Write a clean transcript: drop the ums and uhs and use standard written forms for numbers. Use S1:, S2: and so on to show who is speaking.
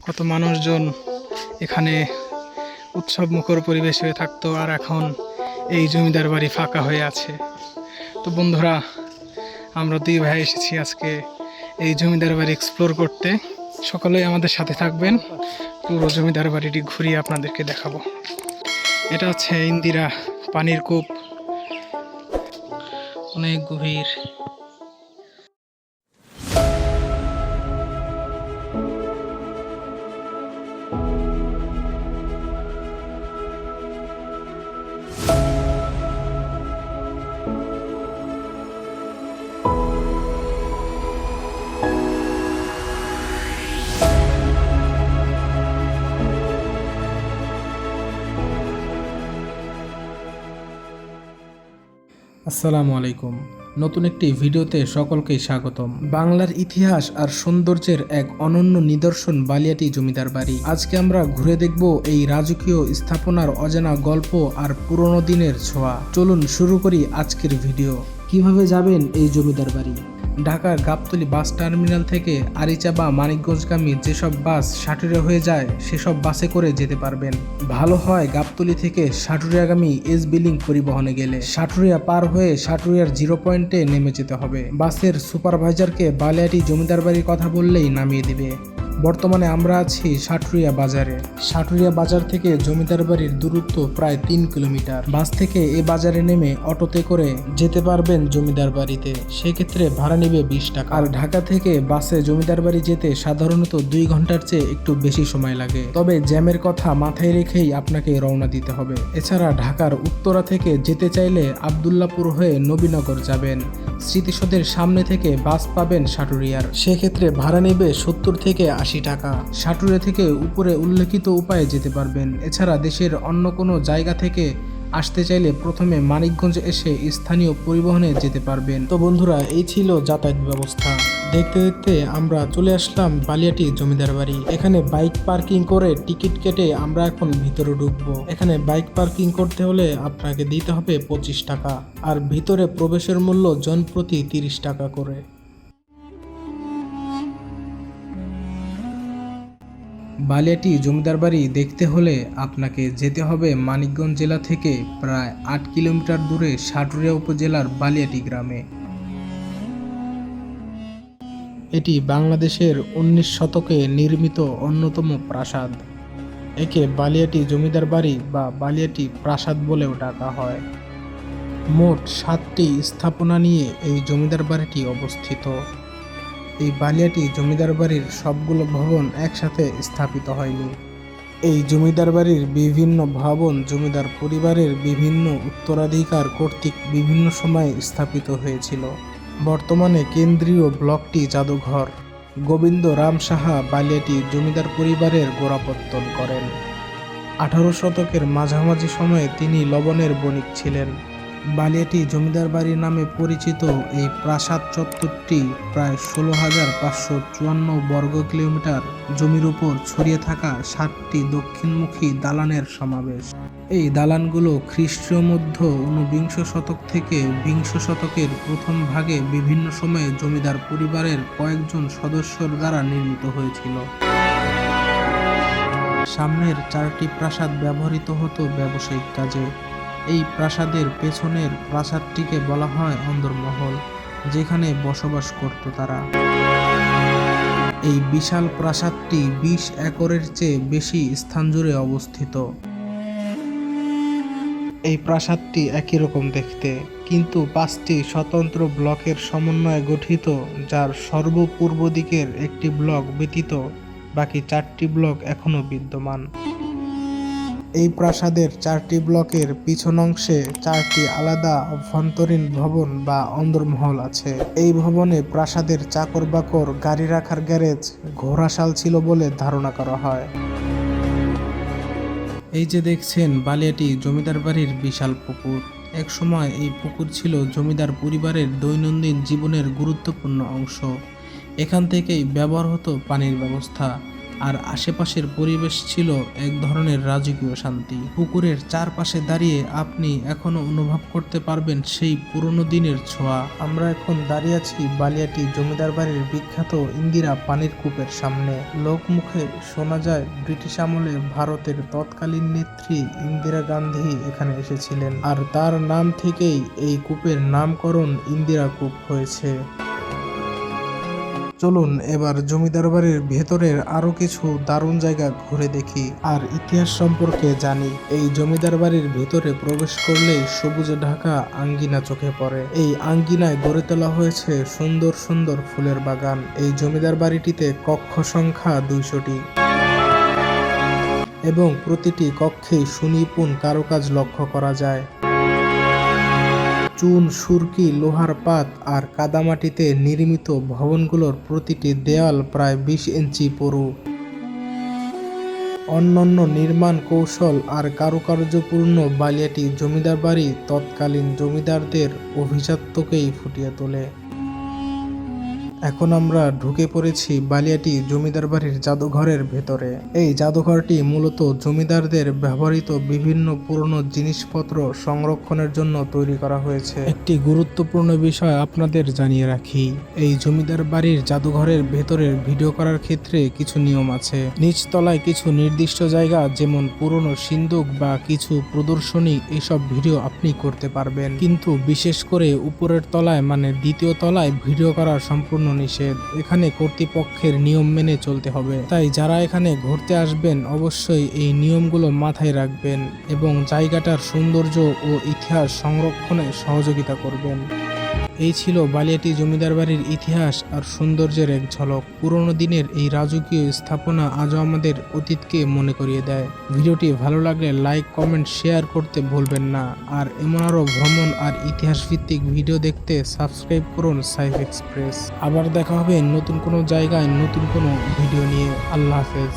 S1: কত মানুষজন এখানে উৎসব মুখর পরিবেশ হয়ে থাকতো, আর এখন এই জমিদার বাড়ি ফাঁকা হয়ে আছে। তো বন্ধুরা, আমরা দুই ভাই এসেছি আজকে এই জমিদার বাড়ি এক্সপ্লোর করতে। সকলেই আমাদের সাথে থাকবেন, পুরো জমিদার বাড়িটি ঘুরিয়ে আপনাদেরকে দেখাবো। এটা হচ্ছে ইন্দিরা পানির কূপ, অনেক গভীর।
S2: আসসালামু আলাইকুম। নতুন একটি ভিডিওতে সকলকেই স্বাগতম। বাংলার ইতিহাস আর সৌন্দর্যের এক অনন্য নিদর্শন বালিয়াটি জমিদার বাড়ি। আজকে আমরা ঘুরে দেখব এই রাজকীয় স্থাপনার অজানা গল্প আর পুরনো দিনের ছোঁয়া। চলুন শুরু করি আজকের ভিডিও। কিভাবে যাবেন এই জমিদার বাড়ি? ঢাকার গাবতলী বাস টার্মিনাল থেকে আরিচা বা মানিকগঞ্জগামী যেসব বাস সাটুরিয়া হয়ে যায় সেসব বাসে করে যেতে পারবেন। ভালো হয় গাবতলী থেকে সাটুরিয়াগামী এসবি লিংক পরিবহনে গেলে সাটুরিয়া পার হয়ে সাটুরিয়ার 0 পয়েন্টে নেমে যেতে হবে। বাসের সুপারভাইজারকে বালিয়াটি জমিদার বাড়ির কথা বললেই নামিয়ে দিবে। বর্তমানে আমরা আছি সাটুরিয়া বাজারে। সাটুরিয়া বাজার থেকে জমিদার বাড়ির দূরত্ব প্রায় 3 কিলোমিটার। বাস থেকে এ বাজারে নেমে অটোতে করে যেতে পারবেন জমিদার বাড়িতে। সেক্ষেত্রে ভাড়া নেবে 20 টাকা। আর ঢাকা থেকে বাসে জমিদার বাড়ি যেতে সাধারণত 2 ঘন্টার চেয়ে একটু বেশি সময় লাগে। তবে জ্যামের কথা মাথায় রেখেই আপনাকে রওনা দিতে হবে। এছাড়া ঢাকার উত্তরা থেকে যেতে চাইলে আবদুল্লাপুর হয়ে নবীনগর যাবেন। স্মৃতিসৌধের সামনে থেকে বাস পাবেন সাটুরিয়ার। সেক্ষেত্রে ভাড়া নেবে 70 থেকে 80 টাকা। সাটুরিয়া থেকে উপরে উল্লেখিত উপায়ে যেতে পারবেন। এছাড়া দেশের অন্য কোনো জায়গা থেকে আসতে চাইলে প্রথমে মানিকগঞ্জ এসে স্থানীয় পরিবহনে যেতে পারবেন। তো বন্ধুরা, এই ছিল যাতায়াত ব্যবস্থা। দেখতে দেখতে আমরা চলে আসলাম বালিয়াটি জমিদার বাড়ি। এখানে বাইক পার্কিং করে টিকিট কেটে আমরা এখন ভিতরে ঢুকবো। এখানে বাইক পার্কিং করতে হলে আপনাকে দিতে হবে 25 টাকা, আর ভিতরে প্রবেশের মূল্য জনপ্রতি 30 টাকা করে। বালিয়াটি জমিদার বাড়ি দেখতে হলে আপনাকে যেতে হবে মানিকগঞ্জ জেলা থেকে প্রায় 8 কিলোমিটার দূরে সাটুরিয়া উপজেলার বালিয়াটি গ্রামে। এটি বাংলাদেশের 19 শতকে নির্মিত অন্যতম প্রাসাদ। একে বালিয়াটি জমিদার বাড়ি বা বালিয়াটি প্রাসাদ বলেও ডাকা হয়। মোট 7টি স্থাপনা নিয়ে এই জমিদার বাড়িটি অবস্থিত। এই বালিয়াটি জমিদার বাড়ির সবগুলো ভবন একসাথে স্থাপিত হয়নি। এই জমিদার বাড়ির বিভিন্ন ভবন জমিদার পরিবারের বিভিন্ন উত্তরাধিকার কর্তৃক বিভিন্ন সময়ে স্থাপিত হয়েছিল। বর্তমানে কেন্দ্রীয় ব্লকটি জাদুঘর। গোবিন্দ রাম সাহা বালিয়াটি জমিদার পরিবারের গোড়াপত্তন করেন। 18 শতকের মাঝামাঝি সময়ে তিনি লবণের বণিক ছিলেন। বালিয়াটি জমিদার বাড়ি নামে পরিচিত এই প্রাসাদ চত্বরটি প্রায় 16,554 বর্গ কিলোমিটার জমির উপর ছড়িয়ে থাকা 7টি দক্ষিণমুখী দালানের সমাবেশ। এই দালানগুলো খ্রিস্টীয় মধ্য 19 শতক থেকে 20 শতকের প্রথম ভাগে বিভিন্ন সময়ে জমিদার পরিবারের কয়েকজন সদস্যর দ্বারা নির্মিত হয়েছিল। সামনের 4টি প্রাসাদ ব্যবহৃত হতো ব্যবসায়িক কাজে। এই প্রাসাদের পেছনের প্রাসাদটিকে বলা হয় অন্দরমহল, যেখানে বসবাস করত তারা। এই বিশাল প্রাসাদটি 20 একরের চেয়ে বেশি স্থান জুড়ে অবস্থিত। এই প্রাসাদটি একই রকম দেখতে, কিন্তু 5টি স্বতন্ত্র ব্লকের সমন্বয়ে গঠিত, যার সর্বপূর্ব দিকের একটি ব্লক ব্যতীত বাকি 4টি ব্লক এখনও বিদ্যমান। এই প্রাসাদের 4টি ব্লকের পিছন অংশে 4টি আলাদা অভ্যন্তরীণ ভবন বা অন্দরমহল আছে। এই ভবনে প্রাসাদের চাকর বাকর, গাড়ি রাখার গ্যারেজ, ঘোড়াশাল ছিল বলে ধারণা করা হয়। এই যে দেখছেন বালিয়াটি জমিদার বাড়ির বিশাল পুকুর। এক সময় এই পুকুর ছিল জমিদার পরিবারের দৈনন্দিন জীবনের গুরুত্বপূর্ণ অংশ। এখান থেকেই ব্যবহার হতো পানির ব্যবস্থা। আর আশেপাশের পরিবেশ ছিল এক ধরনের রাজকীয় শান্তি। পুকুরের চারপাশে দাঁড়িয়ে আপনি এখনো অনুভব করতে পারবেন সেই পুরনো দিনের ছোঁয়া। আমরা এখন দাঁড়িয়ে আছি বালিয়াটি জমিদার বাড়ির বিখ্যাত ইন্দিরা পানির কূপের সামনে। লোকমুখে শোনা যায় ব্রিটিশ আমলে ভারতের তৎকালীন নেত্রী ইন্দিরা গান্ধী এখানে এসেছিলেন, আর তার নাম থেকেই এই কূপের নামকরণ ইন্দিরা কূপ হয়েছে। চলুন এবার জমিদার বাড়ির ভেতরের আরো কিছু দারুণ জায়গা ঘুরে দেখি আর ইতিহাস সম্পর্কে জানি। এই জমিদার বাড়ির ভেতরে প্রবেশ করলেই সবুজে ঢাকা আঙ্গিনা চোখে পড়ে। এই আঙ্গিনায় গড়ে তোলা হয়েছে সুন্দর সুন্দর ফুলের বাগান। এই জমিদার বাড়িটিতে কক্ষ সংখ্যা 200টি এবং প্রতিটি কক্ষেই সুনিপুণ কারুকাজ লক্ষ্য করা যায়। চুন, সুরকি, লোহার পাত আর কাদামাটিতে নির্মিত ভবনগুলোর প্রতিটি দেয়াল প্রায় 20 ইঞ্চি পুরু। অনন্য নির্মাণ কৌশল আর কারুকার্যপূর্ণ বালিয়াটি জমিদার বাড়ি তৎকালীন জমিদারদের অভিজাত্যকেই ফুটিয়ে তোলে। এখন আমরা ঢুকে পড়েছি বালিয়াটি জমিদার বাড়ির জাদুঘরের ভেতরে। এই জাদুঘরটি মূলত জমিদারদের ব্যবহৃত বিভিন্ন পুরনো জিনিসপত্র সংরক্ষণের জন্য তৈরি করা হয়েছে। একটি গুরুত্বপূর্ণ বিষয় আপনাদের জানিয়ে রাখি, এই জমিদার বাড়ির জাদুঘরের ভেতরের ভিডিও করার ক্ষেত্রে কিছু নিয়ম আছে। নিচতলায় কিছু নির্দিষ্ট জায়গা যেমন পুরনো সিন্দুক বা কিছু প্রদর্শনী, এসব ভিডিও আপনি করতে পারবেন, কিন্তু বিশেষ করে উপরের তলায় মানে দ্বিতীয় তলায় ভিডিও করা সম্পূর্ণ নিষেধ। এখানে কর্তৃপক্ষের নিয়ম মেনে চলতে হবে, তাই যারা এখানে ঘুরতে আসবেন অবশ্যই এই নিয়মগুলো মাথায় রাখবেন এবং জায়গাটার সৌন্দর্য ও ইতিহাস সংরক্ষণে সহযোগিতা করবেন। এই ছিল বালিয়াটি জমিদার বাড়ির ইতিহাস আর সৌন্দর্যের এক ঝলক। পুরনো দিনের এই রাজকীয় স্থাপনা আজও আমাদের অতীতকে মনে করিয়ে দেয়। ভিডিওটি ভালো লাগলে লাইক, কমেন্ট, শেয়ার করতে ভুলবেন না। আর এমন আরও ভ্রমণ আর ইতিহাস ভিত্তিক ভিডিও দেখতে সাবস্ক্রাইব করুন সাইফ এক্সপ্রেস। আবার দেখা হবে নতুন কোনো জায়গায় নতুন কোনো ভিডিও নিয়ে। আল্লাহ হাফেজ।